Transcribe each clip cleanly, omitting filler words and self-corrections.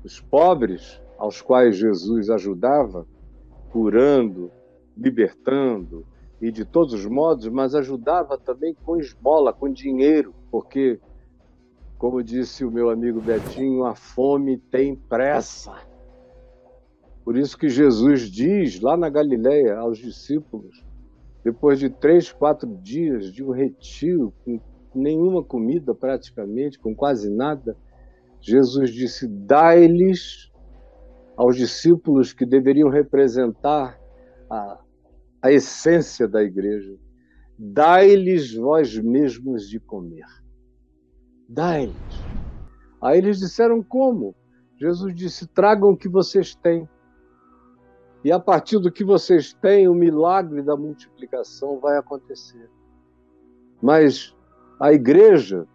Os pobres, aos quais Jesus ajudava, curando, libertando, e de todos os modos, mas ajudava também com esmola, com dinheiro, porque, como disse o meu amigo Betinho, a fome tem pressa. Por isso que Jesus diz lá na Galileia aos discípulos, depois de 3, 4 dias de um retiro, com nenhuma comida praticamente, com quase nada, Jesus disse: dai-lhes aos discípulos que deveriam representar a essência da igreja, dai-lhes vós mesmos de comer. Dai-lhes. Aí eles disseram: como? Jesus disse: tragam o que vocês têm. E a partir do que vocês têm, o milagre da multiplicação vai acontecer. Mas a igreja,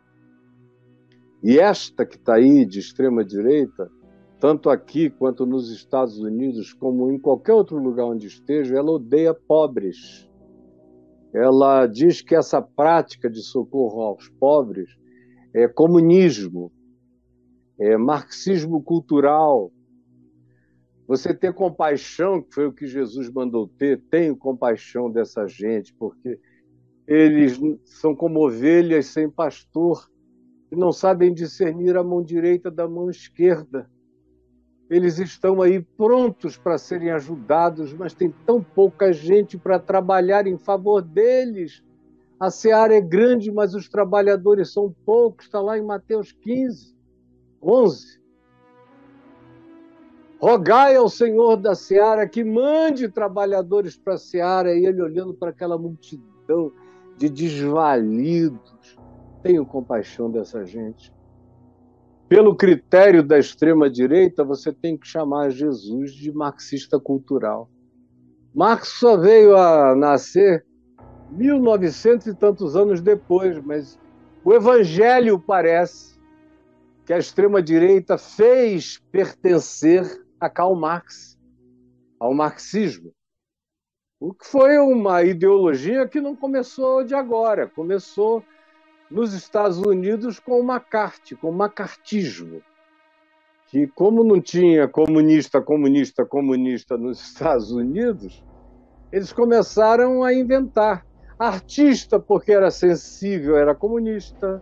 e esta que está aí de extrema direita, tanto aqui quanto nos Estados Unidos, como em qualquer outro lugar onde esteja, ela odeia pobres. Ela diz que essa prática de socorro aos pobres é comunismo, é marxismo cultural. Você ter compaixão, que foi o que Jesus mandou ter, tenho compaixão dessa gente, porque eles são como ovelhas sem pastor, e não sabem discernir a mão direita da mão esquerda. Eles estão aí prontos para serem ajudados, mas tem tão pouca gente para trabalhar em favor deles. A seara é grande, mas os trabalhadores são poucos. Está lá em Mateus 15, 11. Rogai ao Senhor da seara que mande trabalhadores para a seara. E ele olhando para aquela multidão de desvalidos. Tenho compaixão dessa gente. Pelo critério da extrema-direita, você tem que chamar Jesus de marxista cultural. Marx só veio a nascer 1900 e tantos anos depois, mas o Evangelho parece que a extrema-direita fez pertencer a Karl Marx, ao marxismo. O que foi uma ideologia que não começou de agora, começou nos Estados Unidos com o McCarthy, com o macartismo, que como não tinha comunista nos Estados Unidos, eles começaram a inventar. Artista, porque era sensível, era comunista.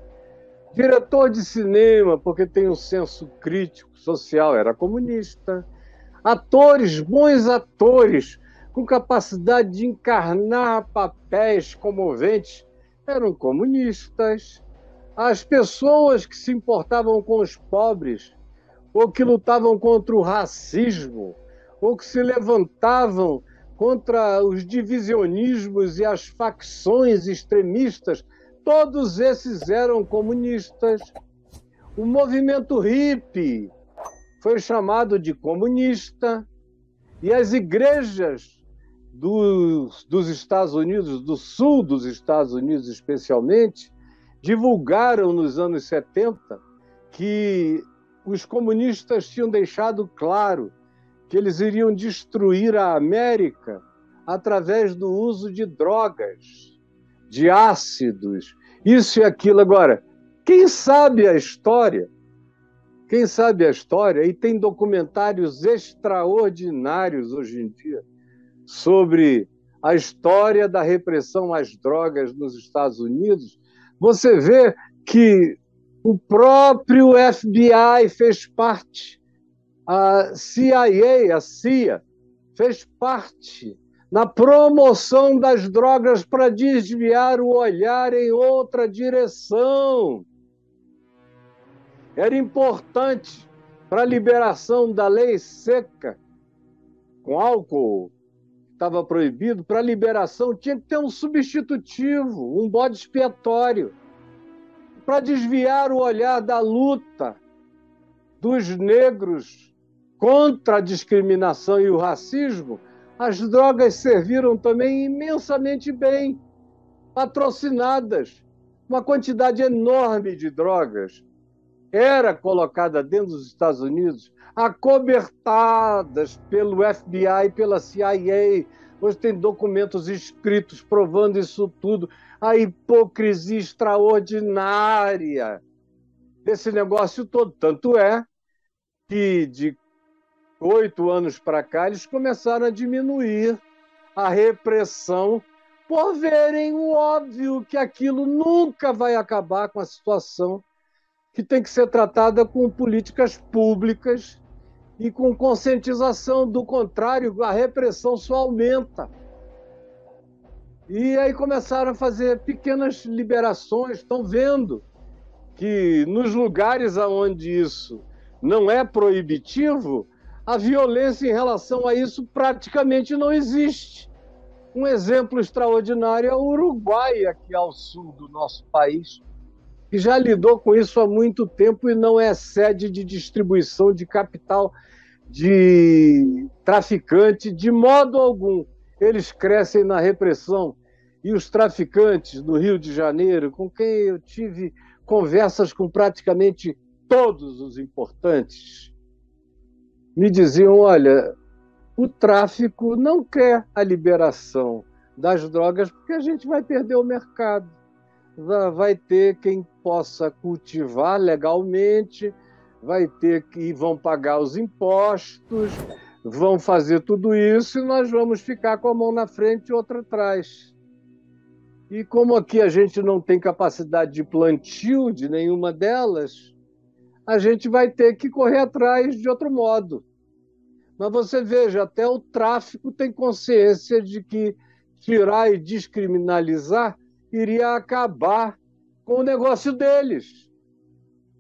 Diretor de cinema, porque tem um senso crítico social, era comunista. Atores, bons atores, com capacidade de encarnar papéis comoventes, eram comunistas. As pessoas que se importavam com os pobres, ou que lutavam contra o racismo, ou que se levantavam contra os divisionismos e as facções extremistas, todos esses eram comunistas. O movimento hippie foi chamado de comunista, e as igrejas dos Estados Unidos, do sul dos Estados Unidos especialmente, divulgaram nos anos 70 que os comunistas tinham deixado claro que eles iriam destruir a América através do uso de drogas, de ácidos, isso e aquilo. Agora, quem sabe a história, e tem documentários extraordinários hoje em dia sobre a história da repressão às drogas nos Estados Unidos, você vê que o próprio FBI fez parte, a CIA fez parte na promoção das drogas para desviar o olhar em outra direção. Era importante para a liberação da lei seca, com álcool, estava proibido, para a liberação tinha que ter um substitutivo, um bode expiatório, para desviar o olhar da luta dos negros contra a discriminação e o racismo. As drogas serviram também imensamente bem, patrocinadas. Uma quantidade enorme de drogas era colocada dentro dos Estados Unidos, acobertadas pelo FBI e pela CIA. Hoje tem documentos escritos provando isso tudo. A hipocrisia extraordinária desse negócio todo. Tanto é que de 8 anos para cá eles começaram a diminuir a repressão por verem o óbvio que aquilo nunca vai acabar com a situação que tem que ser tratada com políticas públicas e com conscientização. Do contrário, a repressão só aumenta. E aí começaram a fazer pequenas liberações. Estão vendo que nos lugares onde isso não é proibitivo, a violência em relação a isso praticamente não existe. Um exemplo extraordinário é o Uruguai, aqui ao sul do nosso país, que já lidou com isso há muito tempo e não é sede de distribuição de capital de traficante de modo algum. Eles crescem na repressão. E os traficantes do Rio de Janeiro, com quem eu tive conversas com praticamente todos os importantes, me diziam: olha, o tráfico não quer a liberação das drogas porque a gente vai perder o mercado. Vai ter quem possa cultivar legalmente, vai ter que vão pagar os impostos, vão fazer tudo isso e nós vamos ficar com a mão na frente e outra atrás. E como aqui a gente não tem capacidade de plantio de nenhuma delas, a gente vai ter que correr atrás de outro modo. Mas você veja, até o tráfico tem consciência de que tirar e descriminalizar iria acabar com o negócio deles.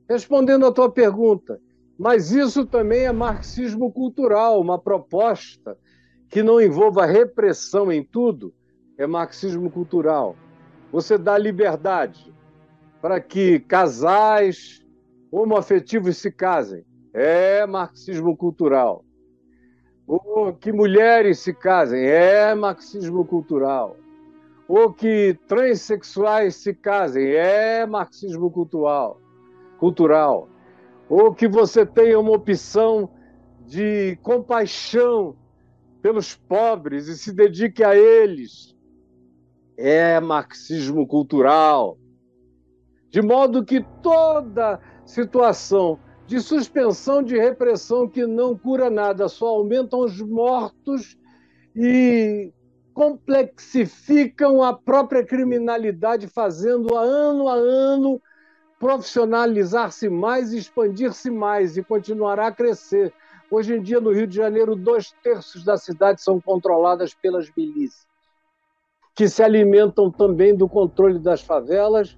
Respondendo à tua pergunta, mas isso também é marxismo cultural, uma proposta que não envolva repressão em tudo, é marxismo cultural. Você dá liberdade para que casais homoafetivos se casem, é marxismo cultural. Ou que mulheres se casem, é marxismo cultural. Ou que transexuais se casem, é marxismo cultural. Ou que você tenha uma opção de compaixão pelos pobres e se dedique a eles, é marxismo cultural. De modo que toda situação de suspensão de repressão que não cura nada, só aumentam os mortos e complexificam a própria criminalidade, fazendo ano a ano profissionalizar-se mais, expandir-se mais e continuará a crescer. Hoje em dia, no Rio de Janeiro, 2/3 da cidade são controladas pelas milícias, que se alimentam também do controle das favelas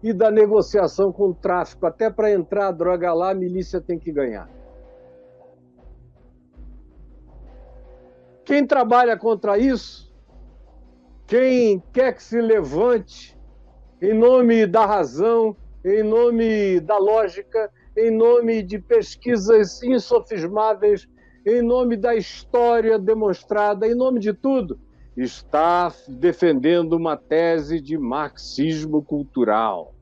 e da negociação com o tráfico. Até para entrar a droga lá, a milícia tem que ganhar. Quem trabalha contra isso, quem quer que se levante em nome da razão, em nome da lógica, em nome de pesquisas insofismáveis, em nome da história demonstrada, em nome de tudo, está defendendo uma tese de marxismo cultural.